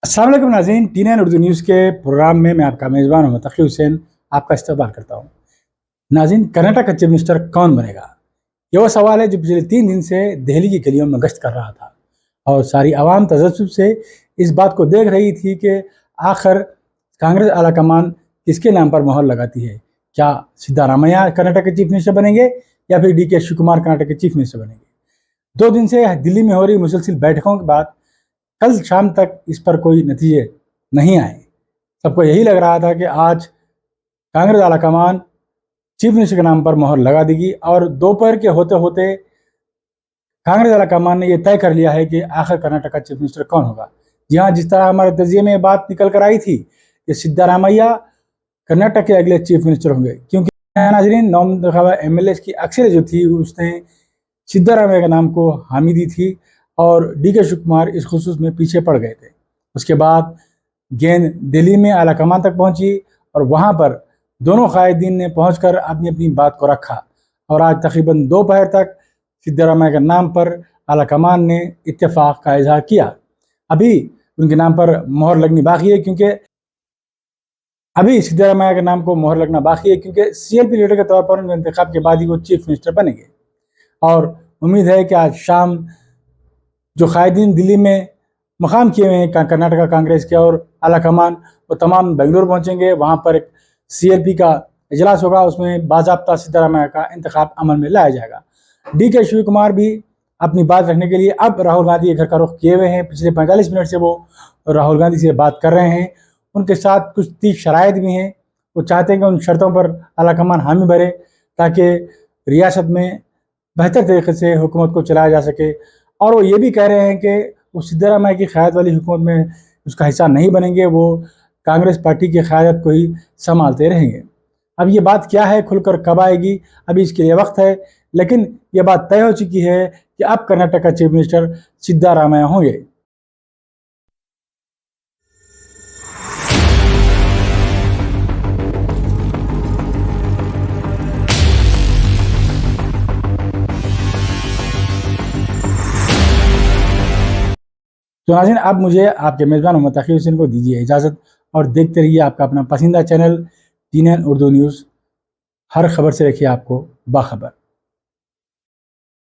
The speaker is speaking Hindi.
अस्सलाम वालेकुम नाज़रीन, टीएन उर्दू न्यूज़ के प्रोग्राम में मैं आपका मेज़बान मोहम्मद तकी हुसैन आपका इस्तकबाल करता हूँ। नाज़रीन, कर्नाटक का चीफ मिनिस्टर कौन बनेगा? ये वो सवाल है जो पिछले 3 दिन से दिल्ली की गलियों में गश्त कर रहा था और सारी आवाम तजस्सुब से इस बात को देख रही थी कि आखिर कांग्रेस आलाकमान किसके नाम पर मोहर लगाती है। क्या सिद्धारामैया कर्नाटक के चीफ मिनिस्टर बनेंगे या फिर DK शिवकुमार कर्नाटक के चीफ मिनिस्टर बनेंगे? 2 दिन से दिल्ली में हो रही मुसलसिल बैठकों के बाद कल शाम तक इस पर कोई नतीजे नहीं आए। सबको यही लग रहा था कि आज कांग्रेस आलाकमान चीफ मिनिस्टर के नाम पर मोहर लगा देगी और दोपहर के होते होते कांग्रेस आलाकमान ने यह तय कर लिया है कि आखिर कर्नाटक का चीफ मिनिस्टर कौन होगा। जी हाँ, जिस तरह हमारे तजिए में बात निकल कर आई थी कि सिद्धारामैया कर्नाटक के अगले चीफ मिनिस्टर होंगे, क्योंकि नाजरीन नौमंतखबा MLA की अक्सर जो थी उसने सिद्धारामैया के नाम को हामी दी थी और DK शिवकुमार इस खुसूस में पीछे पड़ गए थे। उसके बाद गेंद दिल्ली में आलाकमान तक पहुंची और वहां पर दोनों कायदीन ने पहुंचकर अपनी अपनी बात को रखा और आज तकरीबन दोपहर तक सिद्धारामैया के नाम पर आलाकमान ने इत्तेफाक का इजहार किया। अभी उनके नाम पर मोहर लगनी बाकी है, क्योंकि अभी सिद्धारामैया के नाम को मोहर लगना बाकी है क्योंकि CLP लीडर के तौर पर उनके इंतखाब के बाद ही वो चीफ मिनिस्टर बनेंगे। और उम्मीद है कि आज शाम जो कायदीन दिल्ली में मकाम किए हुए हैं कर्नाटका कांग्रेस के और आलाकमान, वो तमाम बेंगलुरु पहुंचेंगे। वहां पर एक CLP का इजलास होगा, उसमें बाज़ाब्ता सिद्धारामैया का इंतखाब अमल में लाया जाएगा। DK शिवकुमार भी अपनी बात रखने के लिए अब राहुल गांधी के घर का रुख किए हुए हैं। पिछले 45 मिनट से वो राहुल गांधी से बात कर रहे हैं। उनके साथ कुछ 30 शराइत भी हैं। वो चाहते हैं कि उन शर्तों पर आलाकमान हामी भरे ताकि रियासत में बेहतर तरीके से हुकूमत को चलाया जा सके। और वो ये भी कह रहे हैं कि वो सिद्धारामैया की क़यादत वाली हुकूमत में उसका हिस्सा नहीं बनेंगे, वो कांग्रेस पार्टी की क़यादत को ही संभालते रहेंगे। अब ये बात क्या है, खुलकर कब आएगी, अभी इसके लिए वक्त है, लेकिन ये बात तय हो चुकी है कि अब कर्नाटक का चीफ मिनिस्टर सिद्धारामैया होंगे। तो नाज़रीन, अब मुझे आपके मेज़बान मोहम्मद तकी हुसैन को दीजिए इजाज़त और देखते रहिए आपका अपना पसंदीदा चैनल टीएन उर्दू न्यूज़। हर खबर से रखिए आपको बाखबर।